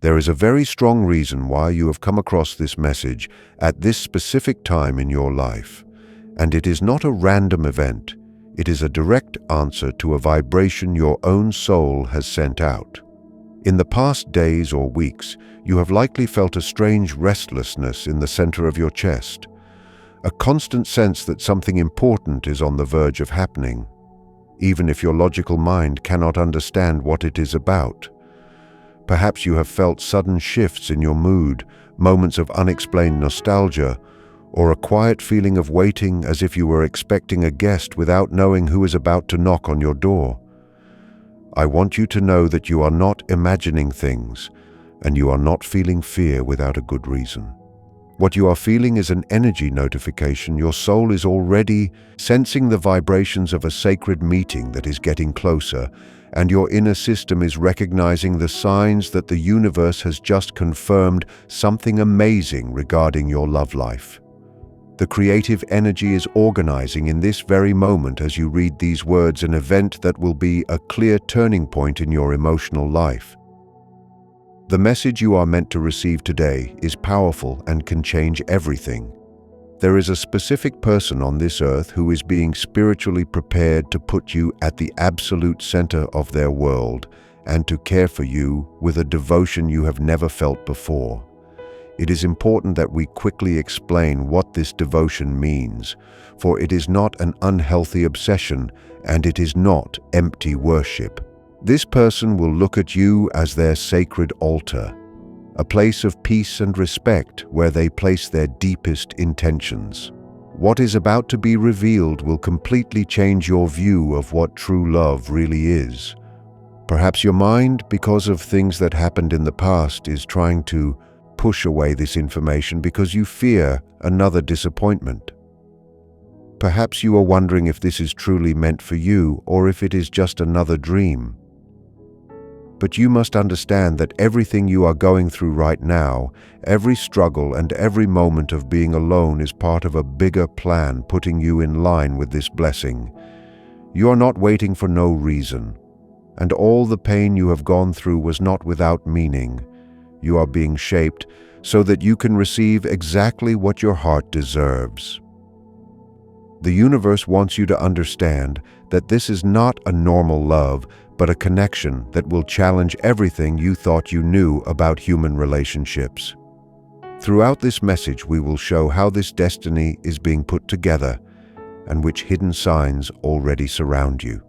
There is a very strong reason why you have come across this message at this specific time in your life. And it is not a random event. It is a direct answer to a vibration your own soul has sent out. In the past days or weeks, you have likely felt a strange restlessness in the center of your chest, a constant sense that something important is on the verge of happening, even if your logical mind cannot understand what it is about. Perhaps you have felt sudden shifts in your mood, moments of unexplained nostalgia, or a quiet feeling of waiting as if you were expecting a guest without knowing who is about to knock on your door. I want you to know that you are not imagining things, and you are not feeling fear without a good reason. What you are feeling is an energy notification. Your soul is already sensing the vibrations of a sacred meeting that is getting closer, and your inner system is recognizing the signs that the universe has just confirmed something amazing regarding your love life. The creative energy is organizing in this very moment as you read these words, an event that will be a clear turning point in your emotional life. The message you are meant to receive today is powerful and can change everything. There is a specific person on this earth who is being spiritually prepared to put you at the absolute center of their world and to care for you with a devotion you have never felt before. It is important that we quickly explain what this devotion means, for it is not an unhealthy obsession and it is not empty worship. This person will look at you as their sacred altar, a place of peace and respect where they place their deepest intentions. What is about to be revealed will completely change your view of what true love really is. Perhaps your mind, because of things that happened in the past, is trying to push away this information because you fear another disappointment. Perhaps you are wondering if this is truly meant for you or if it is just another dream. But you must understand that everything you are going through right now, every struggle and every moment of being alone is part of a bigger plan putting you in line with this blessing. You are not waiting for no reason, and all the pain you have gone through was not without meaning. You are being shaped so that you can receive exactly what your heart deserves. The universe wants you to understand that this is not a normal love, but a connection that will challenge everything you thought you knew about human relationships. Throughout this message, we will show how this destiny is being put together and which hidden signs already surround you.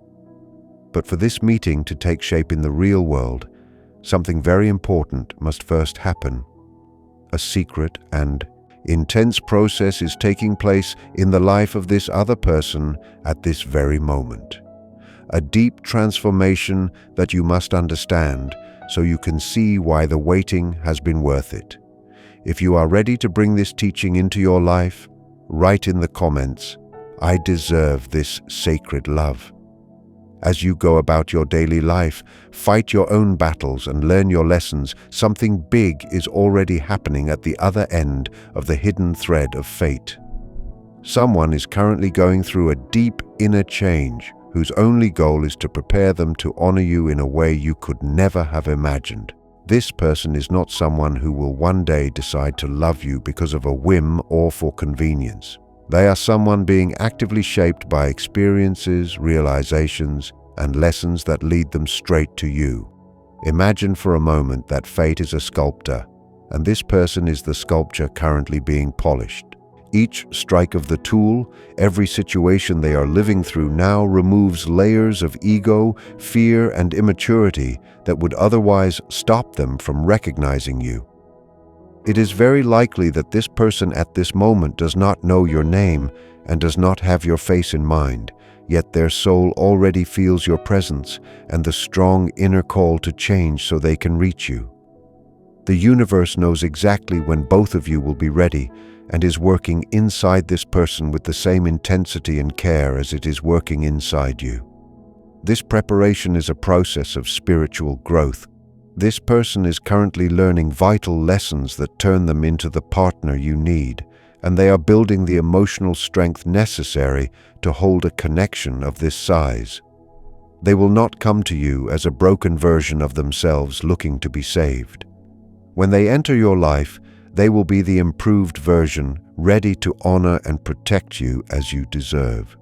But for this meeting to take shape in the real world, something very important must first happen. A secret and intense process is taking place in the life of this other person at this very moment. A deep transformation that you must understand so you can see why the waiting has been worth it. If you are ready to bring this teaching into your life, write in the comments, "I deserve this sacred love." As you go about your daily life, fight your own battles and learn your lessons, something big is already happening at the other end of the hidden thread of fate. Someone is currently going through a deep inner change whose only goal is to prepare them to honor you in a way you could never have imagined. This person is not someone who will one day decide to love you because of a whim or for convenience. They are someone being actively shaped by experiences, realizations, and lessons that lead them straight to you. Imagine for a moment that fate is a sculptor, and this person is the sculpture currently being polished. Each strike of the tool, every situation they are living through now removes layers of ego, fear, and immaturity that would otherwise stop them from recognizing you. It is very likely that this person at this moment does not know your name and does not have your face in mind, yet their soul already feels your presence and the strong inner call to change so they can reach you. The universe knows exactly when both of you will be ready and is working inside this person with the same intensity and care as it is working inside you. This preparation is a process of spiritual growth. This person is currently learning vital lessons that turn them into the partner you need, and they are building the emotional strength necessary to hold a connection of this size. They will not come to you as a broken version of themselves looking to be saved. When they enter your life, they will be the improved version, ready to honor and protect you as you deserve.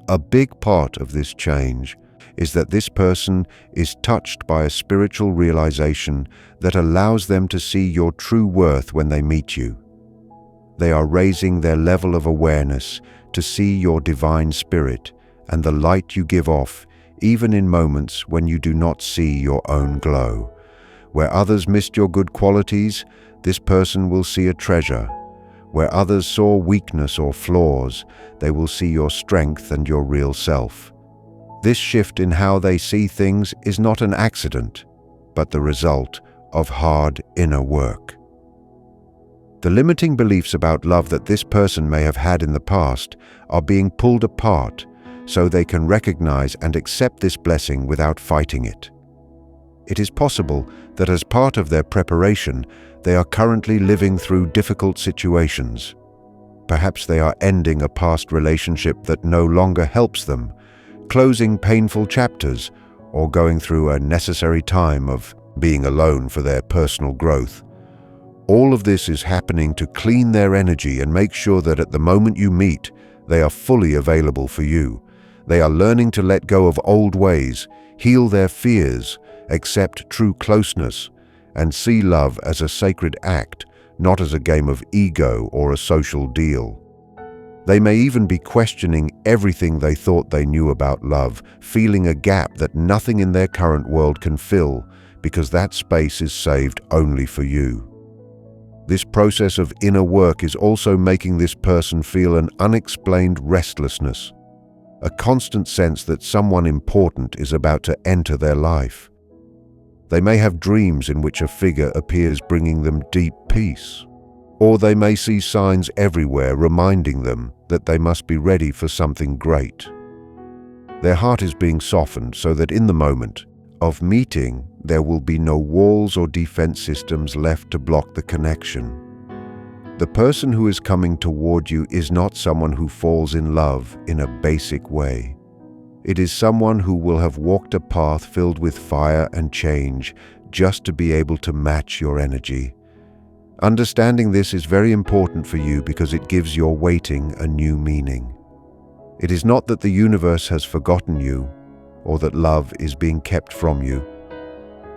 A big part of this change is that this person is touched by a spiritual realization that allows them to see your true worth when they meet you. They are raising their level of awareness to see your divine spirit and the light you give off, even in moments when you do not see your own glow. Where others missed your good qualities, this person will see a treasure. Where others saw weakness or flaws, they will see your strength and your real self. This shift in how they see things is not an accident, but the result of hard inner work. The limiting beliefs about love that this person may have had in the past are being pulled apart so they can recognize and accept this blessing without fighting it. It is possible that as part of their preparation, they are currently living through difficult situations. Perhaps they are ending a past relationship that no longer helps them, closing painful chapters, or going through a necessary time of being alone for their personal growth. All of this is happening to clean their energy and make sure that at the moment you meet, they are fully available for you. They are learning to let go of old ways, heal their fears, accept true closeness, and see love as a sacred act, not as a game of ego or a social deal. They may even be questioning everything they thought they knew about love, feeling a gap that nothing in their current world can fill, because that space is saved only for you. This process of inner work is also making this person feel an unexplained restlessness, a constant sense that someone important is about to enter their life. They may have dreams in which a figure appears bringing them deep peace, or they may see signs everywhere reminding them that they must be ready for something great. Their heart is being softened so that in the moment of meeting, there will be no walls or defense systems left to block the connection. The person who is coming toward you is not someone who falls in love in a basic way. It is someone who will have walked a path filled with fire and change just to be able to match your energy. Understanding this is very important for you because it gives your waiting a new meaning. It is not that the universe has forgotten you or that love is being kept from you.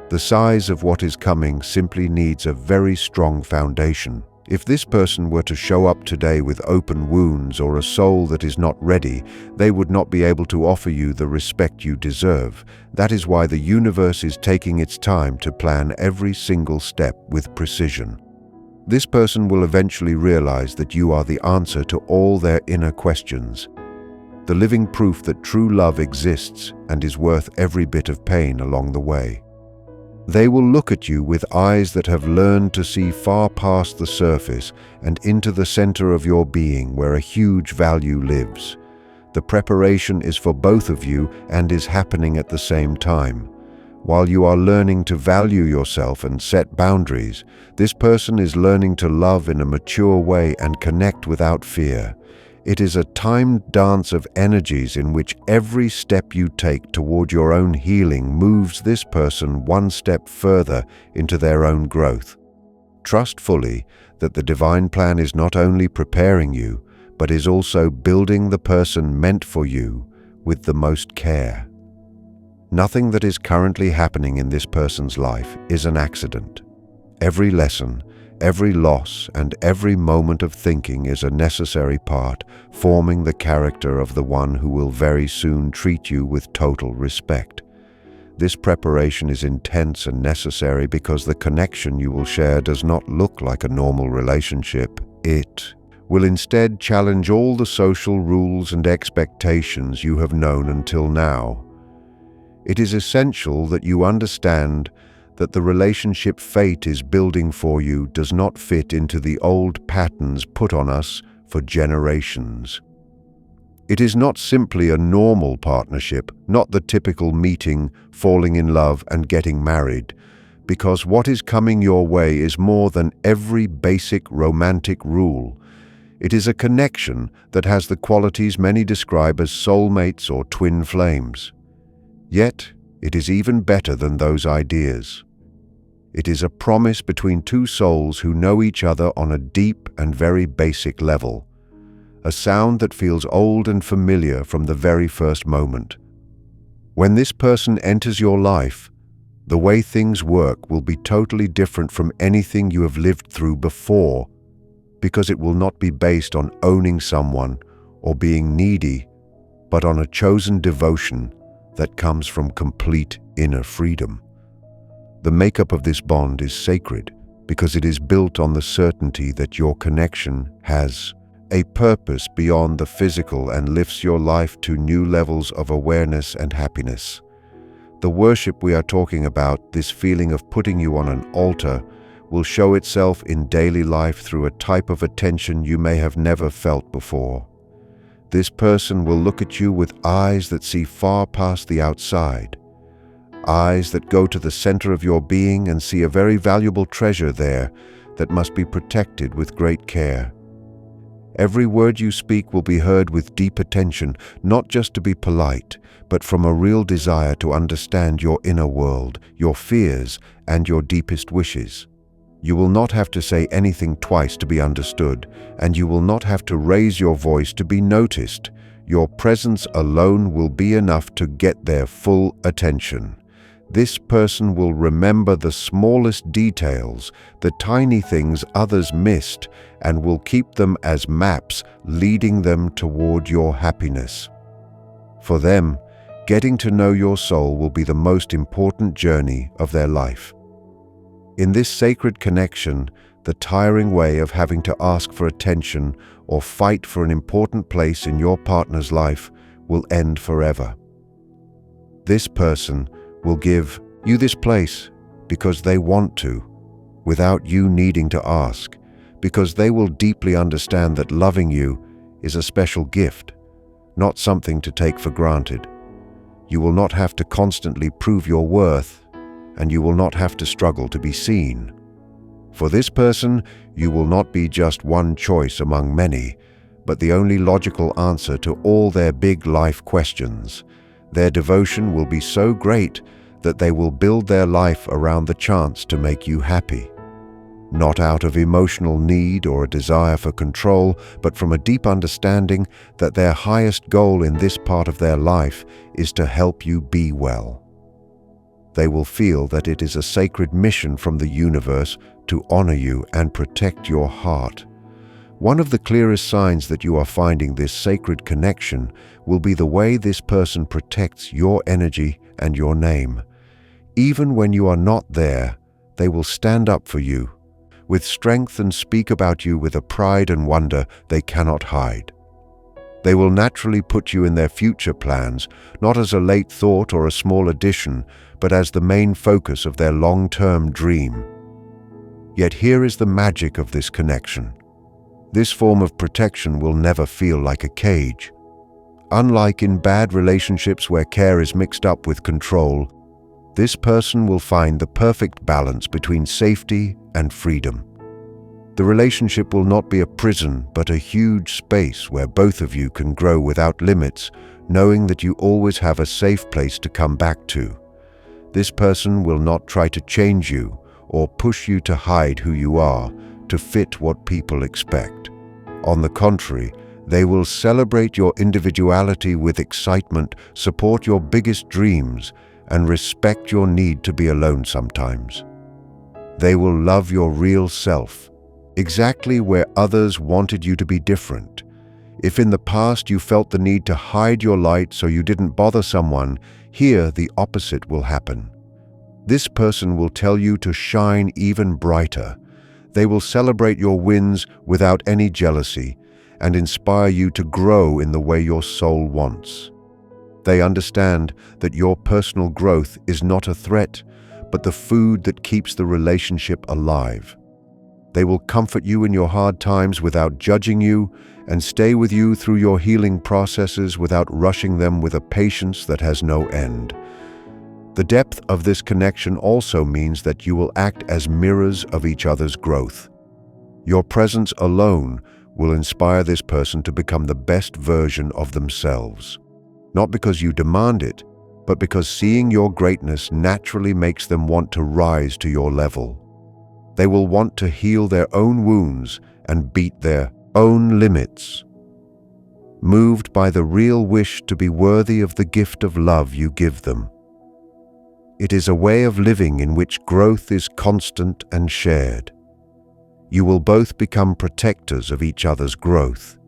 The size of what is coming simply needs a very strong foundation. If this person were to show up today with open wounds or a soul that is not ready, they would not be able to offer you the respect you deserve. That is why the universe is taking its time to plan every single step with precision. This person will eventually realize that you are the answer to all their inner questions, the living proof that true love exists and is worth every bit of pain along the way. They will look at you with eyes that have learned to see far past the surface and into the center of your being where a huge value lives. The preparation is for both of you and is happening at the same time. While you are learning to value yourself and set boundaries, this person is learning to love in a mature way and connect without fear. It is a timed dance of energies in which every step you take toward your own healing moves this person one step further into their own growth. Trust fully that the divine plan is not only preparing you, but is also building the person meant for you with the most care. Nothing that is currently happening in this person's life is an accident. Every lesson, every loss, and every moment of thinking is a necessary part, forming the character of the one who will very soon treat you with total respect. This preparation is intense and necessary because the connection you will share does not look like a normal relationship. It will instead challenge all the social rules and expectations you have known until now. It is essential that you understand that the relationship fate is building for you does not fit into the old patterns put on us for generations. It is not simply a normal partnership, not the typical meeting, falling in love, and getting married, because what is coming your way is more than every basic romantic rule. It is a connection that has the qualities many describe as soulmates or twin flames. Yet, it is even better than those ideas. It is a promise between two souls who know each other on a deep and very basic level. A sound that feels old and familiar from the very first moment. When this person enters your life, the way things work will be totally different from anything you have lived through before, because it will not be based on owning someone or being needy, but on a chosen devotion that comes from complete inner freedom. The makeup of this bond is sacred because it is built on the certainty that your connection has a purpose beyond the physical and lifts your life to new levels of awareness and happiness. The worship we are talking about, this feeling of putting you on an altar, will show itself in daily life through a type of attention you may have never felt before. This person will look at you with eyes that see far past the outside, eyes that go to the center of your being and see a very valuable treasure there that must be protected with great care. Every word you speak will be heard with deep attention, not just to be polite, but from a real desire to understand your inner world, your fears, and your deepest wishes. You will not have to say anything twice to be understood, and you will not have to raise your voice to be noticed. Your presence alone will be enough to get their full attention. This person will remember the smallest details, the tiny things others missed, and will keep them as maps leading them toward your happiness. For them, getting to know your soul will be the most important journey of their life. In this sacred connection, the tiring way of having to ask for attention or fight for an important place in your partner's life will end forever. This person will give you this place because they want to, without you needing to ask, because they will deeply understand that loving you is a special gift, not something to take for granted. You will not have to constantly prove your worth, and you will not have to struggle to be seen. For this person, you will not be just one choice among many, but the only logical answer to all their big life questions. Their devotion will be so great that they will build their life around the chance to make you happy. Not out of emotional need or a desire for control, but from a deep understanding that their highest goal in this part of their life is to help you be well. They will feel that it is a sacred mission from the universe to honor you and protect your heart. One of the clearest signs that you are finding this sacred connection will be the way this person protects your energy and your name. Even when you are not there, they will stand up for you with strength and speak about you with a pride and wonder they cannot hide. They will naturally put you in their future plans, not as a late thought or a small addition, but as the main focus of their long-term dream. Yet here is the magic of this connection. This form of protection will never feel like a cage. Unlike in bad relationships where care is mixed up with control, this person will find the perfect balance between safety and freedom. The relationship will not be a prison, but a huge space where both of you can grow without limits, knowing that you always have a safe place to come back to. This person will not try to change you or push you to hide who you are, to fit what people expect. On the contrary, they will celebrate your individuality with excitement, support your biggest dreams, and respect your need to be alone sometimes. They will love your real self, exactly where others wanted you to be different. If in the past you felt the need to hide your light so you didn't bother someone, here the opposite will happen. This person will tell you to shine even brighter. They will celebrate your wins without any jealousy and inspire you to grow in the way your soul wants. They understand that your personal growth is not a threat, but the food that keeps the relationship alive. They will comfort you in your hard times without judging you and stay with you through your healing processes without rushing them with a patience that has no end. The depth of this connection also means that you will act as mirrors of each other's growth. Your presence alone will inspire this person to become the best version of themselves. Not because you demand it, but because seeing your greatness naturally makes them want to rise to your level. They will want to heal their own wounds and beat their own limits, moved by the real wish to be worthy of the gift of love you give them. It is a way of living in which growth is constant and shared. You will both become protectors of each other's growth.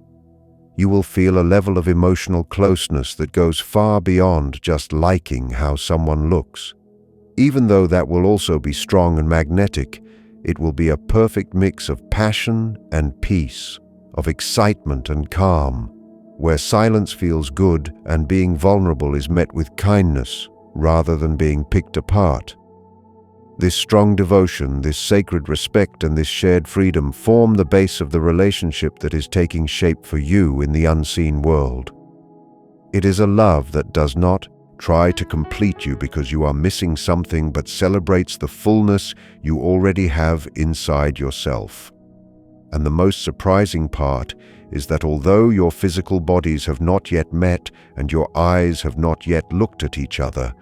You will feel a level of emotional closeness that goes far beyond just liking how someone looks. Even though that will also be strong and magnetic, it will be a perfect mix of passion and peace, of excitement and calm, where silence feels good and being vulnerable is met with kindness rather than being picked apart. This strong devotion, this sacred respect, and this shared freedom form the base of the relationship that is taking shape for you in the unseen world. It is a love that does not try to complete you because you are missing something, but celebrates the fullness you already have inside yourself. And the most surprising part is that although your physical bodies have not yet met and your eyes have not yet looked at each other,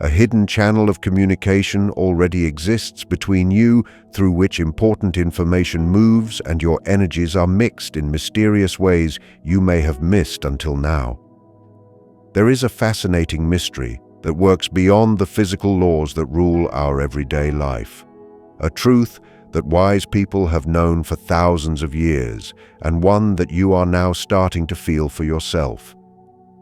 a hidden channel of communication already exists between you through which important information moves and your energies are mixed in mysterious ways you may have missed until now. There is a fascinating mystery that works beyond the physical laws that rule our everyday life, a truth that wise people have known for thousands of years, and one that you are now starting to feel for yourself.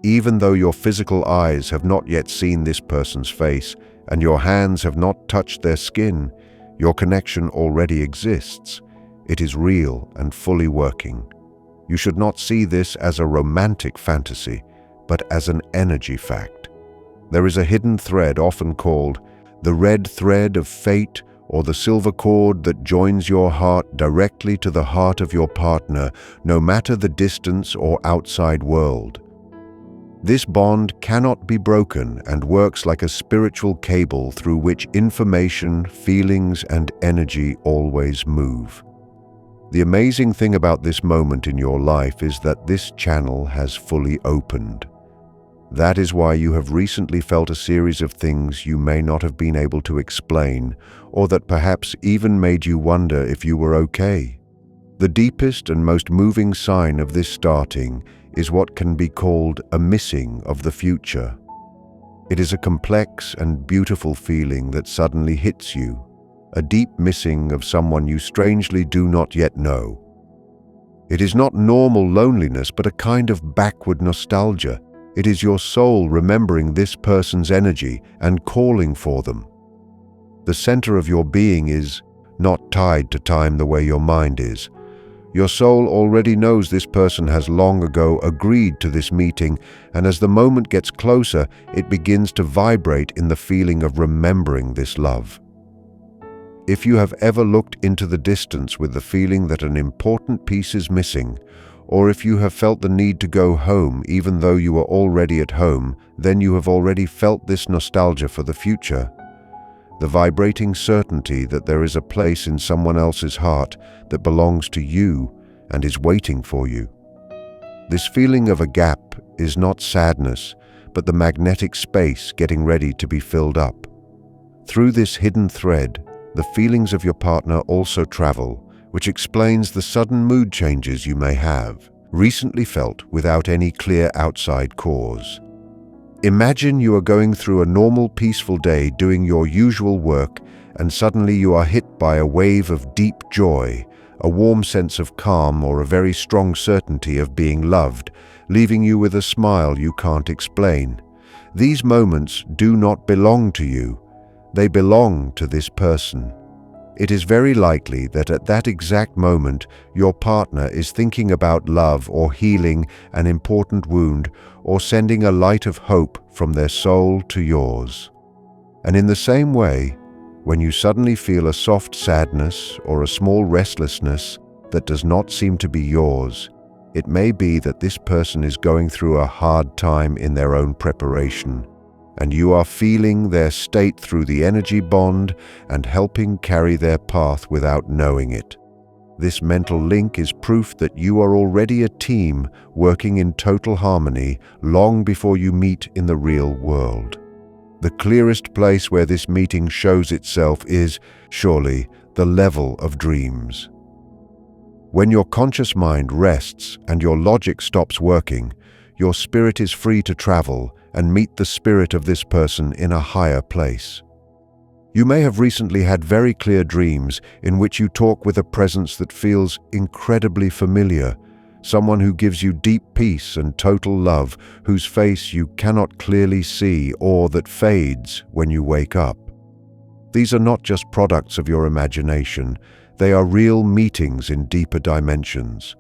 Even though your physical eyes have not yet seen this person's face, and your hands have not touched their skin, your connection already exists. It is real and fully working. You should not see this as a romantic fantasy, but as an energy fact. There is a hidden thread often called the red thread of fate, or the silver cord that joins your heart directly to the heart of your partner, no matter the distance or outside world. This bond cannot be broken and works like a spiritual cable through which information, feelings, and energy always move. The amazing thing about this moment in your life is that this channel has fully opened. That is why you have recently felt a series of things you may not have been able to explain, or that perhaps even made you wonder if you were okay. The deepest and most moving sign of this starting is what can be called a missing of the future. It is a complex and beautiful feeling that suddenly hits you, a deep missing of someone you strangely do not yet know. It is not normal loneliness, but a kind of backward nostalgia. It is your soul remembering this person's energy and calling for them. The center of your being is not tied to time the way your mind is. Your soul already knows this person has long ago agreed to this meeting, and as the moment gets closer, it begins to vibrate in the feeling of remembering this love. If you have ever looked into the distance with the feeling that an important piece is missing, or if you have felt the need to go home even though you are already at home, then you have already felt this nostalgia for the future. The vibrating certainty that there is a place in someone else's heart that belongs to you and is waiting for you. This feeling of a gap is not sadness, but the magnetic space getting ready to be filled up. Through this hidden thread, the feelings of your partner also travel, which explains the sudden mood changes you may have recently felt without any clear outside cause. Imagine you are going through a normal, peaceful day doing your usual work, and suddenly you are hit by a wave of deep joy, a warm sense of calm, or a very strong certainty of being loved, leaving you with a smile you can't explain. These moments do not belong to you. They belong to this person. It is very likely that at that exact moment, your partner is thinking about love or healing an important wound, or sending a light of hope from their soul to yours. And in the same way, when you suddenly feel a soft sadness or a small restlessness that does not seem to be yours, it may be that this person is going through a hard time in their own preparation, and you are feeling their state through the energy bond and helping carry their path without knowing it. This mental link is proof that you are already a team working in total harmony long before you meet in the real world. The clearest place where this meeting shows itself is, surely, the level of dreams. When your conscious mind rests and your logic stops working, your spirit is free to travel and meet the spirit of this person in a higher place. You may have recently had very clear dreams in which you talk with a presence that feels incredibly familiar, someone who gives you deep peace and total love, whose face you cannot clearly see or that fades when you wake up. These are not just products of your imagination, they are real meetings in deeper dimensions.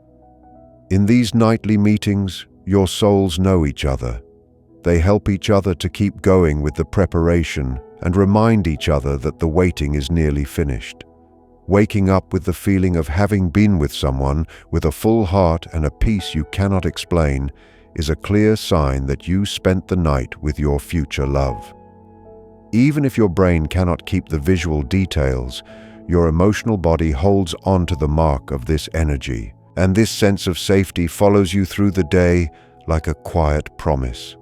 In these nightly meetings, your souls know each other. They help each other to keep going with the preparation and remind each other that the waiting is nearly finished. Waking up with the feeling of having been with someone with a full heart and a peace you cannot explain is a clear sign that you spent the night with your future love. Even if your brain cannot keep the visual details, your emotional body holds on to the mark of this energy, and this sense of safety follows you through the day like a quiet promise.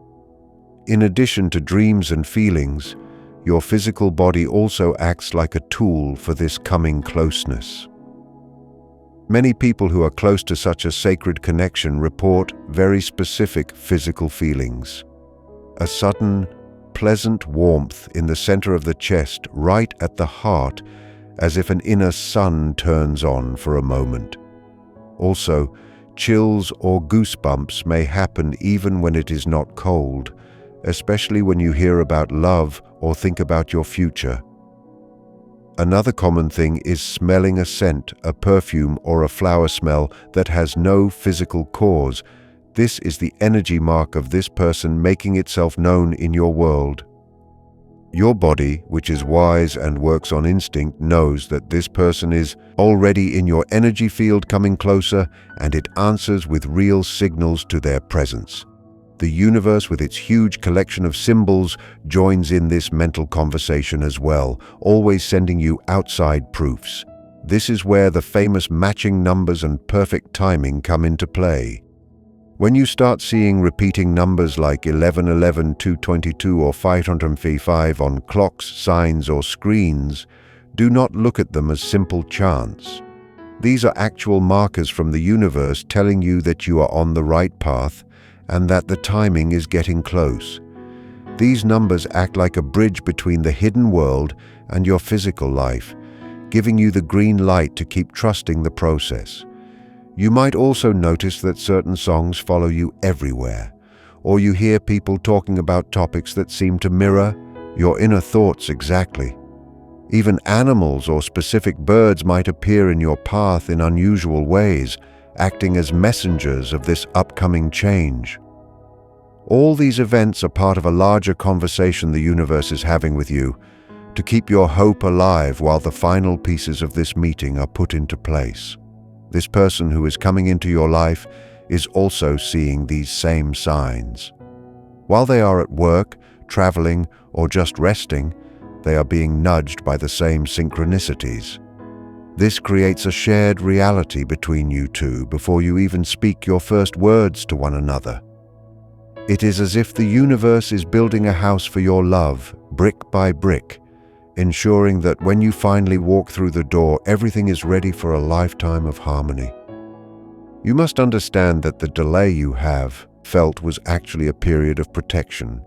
In addition to dreams and feelings, your physical body also acts like a tool for this coming closeness. Many people who are close to such a sacred connection report very specific physical feelings. A sudden, pleasant warmth in the center of the chest, right at the heart, as if an inner sun turns on for a moment. Also, chills or goosebumps may happen even when it is not cold, especially when you hear about love or think about your future. Another common thing is smelling a scent, a perfume or a flower smell that has no physical cause. This is the energy mark of this person making itself known in your world. Your body, which is wise and works on instinct, knows that this person is already in your energy field coming closer, and it answers with real signals to their presence. The universe, with its huge collection of symbols, joins in this mental conversation as well, always sending you outside proofs. This is where the famous matching numbers and perfect timing come into play. When you start seeing repeating numbers like 1111, 222 or 555 on clocks, signs or screens, do not look at them as simple chance. These are actual markers from the universe telling you that you are on the right path and that the timing is getting close. These numbers act like a bridge between the hidden world and your physical life, giving you the green light to keep trusting the process. You might also notice that certain songs follow you everywhere, or you hear people talking about topics that seem to mirror your inner thoughts exactly. Even animals or specific birds might appear in your path in unusual ways, acting as messengers of this upcoming change. All these events are part of a larger conversation the universe is having with you to keep your hope alive while the final pieces of this meeting are put into place. This person who is coming into your life is also seeing these same signs. While they are at work, traveling, or just resting, they are being nudged by the same synchronicities. This creates a shared reality between you two before you even speak your first words to one another. It is as if the universe is building a house for your love, brick by brick, ensuring that when you finally walk through the door, everything is ready for a lifetime of harmony. You must understand that the delay you have felt was actually a period of protection.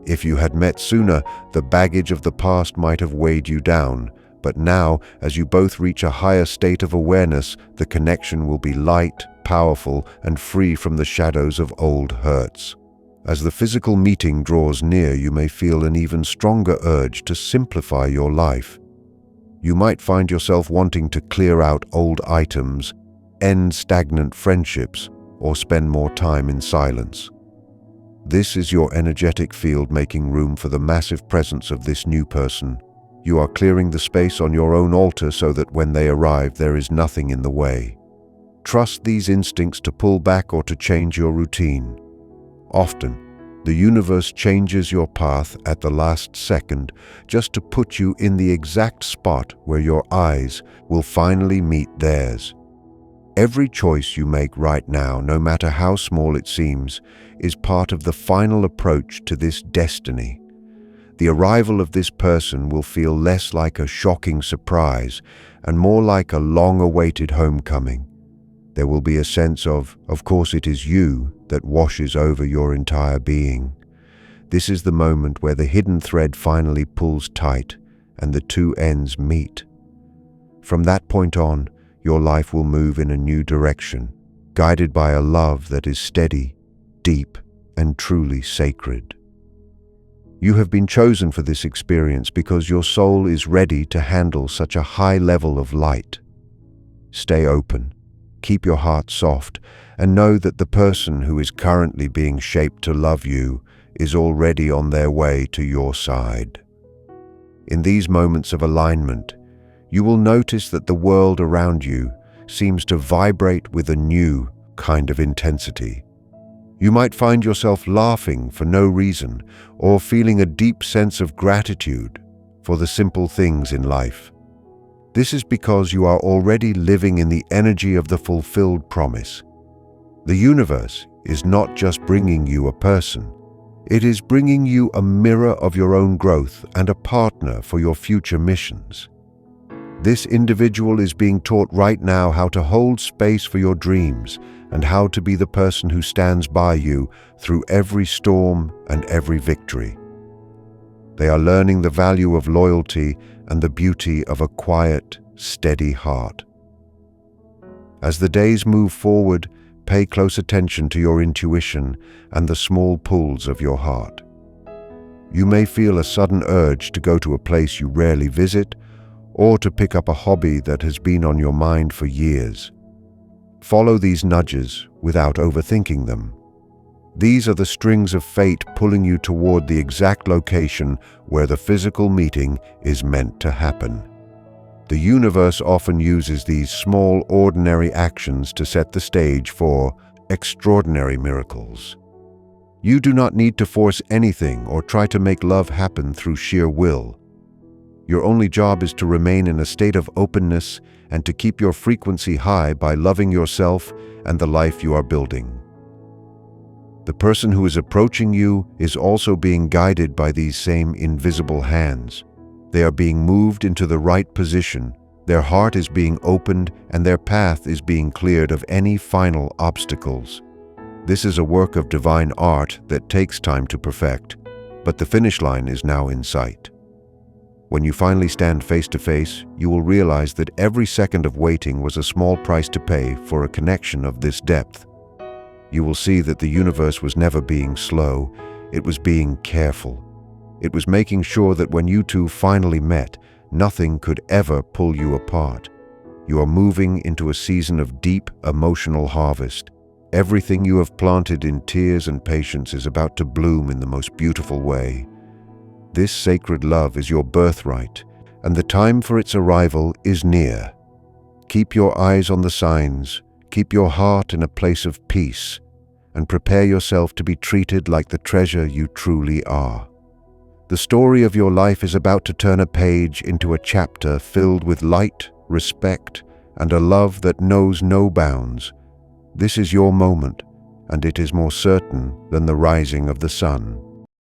If you had met sooner, the baggage of the past might have weighed you down, but now, as you both reach a higher state of awareness, the connection will be light, powerful, and free from the shadows of old hurts. As the physical meeting draws near, you may feel an even stronger urge to simplify your life. You might find yourself wanting to clear out old items, end stagnant friendships, or spend more time in silence. This is your energetic field making room for the massive presence of this new person. You are clearing the space on your own altar so that when they arrive, there is nothing in the way. Trust these instincts to pull back or to change your routine. Often, the universe changes your path at the last second just to put you in the exact spot where your eyes will finally meet theirs. Every choice you make right now, no matter how small it seems, is part of the final approach to this destiny. The arrival of this person will feel less like a shocking surprise and more like a long-awaited homecoming. There will be a sense of course it is you, that washes over your entire being. This is the moment where the hidden thread finally pulls tight and the two ends meet. From that point on, your life will move in a new direction, guided by a love that is steady, deep, and truly sacred. You have been chosen for this experience because your soul is ready to handle such a high level of light. Stay open, keep your heart soft, and know that the person who is currently being shaped to love you is already on their way to your side. In these moments of alignment, you will notice that the world around you seems to vibrate with a new kind of intensity. You might find yourself laughing for no reason or feeling a deep sense of gratitude for the simple things in life. This is because you are already living in the energy of the fulfilled promise. The universe is not just bringing you a person. It is bringing you a mirror of your own growth and a partner for your future missions. This individual is being taught right now how to hold space for your dreams and how to be the person who stands by you through every storm and every victory. They are learning the value of loyalty and the beauty of a quiet, steady heart. As the days move forward, pay close attention to your intuition and the small pulls of your heart. You may feel a sudden urge to go to a place you rarely visit, or to pick up a hobby that has been on your mind for years. Follow these nudges without overthinking them. These are the strings of fate pulling you toward the exact location where the physical meeting is meant to happen. The universe often uses these small, ordinary actions to set the stage for extraordinary miracles. You do not need to force anything or try to make love happen through sheer will. Your only job is to remain in a state of openness and to keep your frequency high by loving yourself and the life you are building. The person who is approaching you is also being guided by these same invisible hands. They are being moved into the right position, their heart is being opened, and their path is being cleared of any final obstacles. This is a work of divine art that takes time to perfect, but the finish line is now in sight. When you finally stand face to face, you will realize that every second of waiting was a small price to pay for a connection of this depth. You will see that the universe was never being slow, it was being careful. It was making sure that when you two finally met, nothing could ever pull you apart. You are moving into a season of deep emotional harvest. Everything you have planted in tears and patience is about to bloom in the most beautiful way. This sacred love is your birthright, and the time for its arrival is near. Keep your eyes on the signs, keep your heart in a place of peace, and prepare yourself to be treated like the treasure you truly are. The story of your life is about to turn a page into a chapter filled with light, respect, and a love that knows no bounds. This is your moment, and it is more certain than the rising of the sun.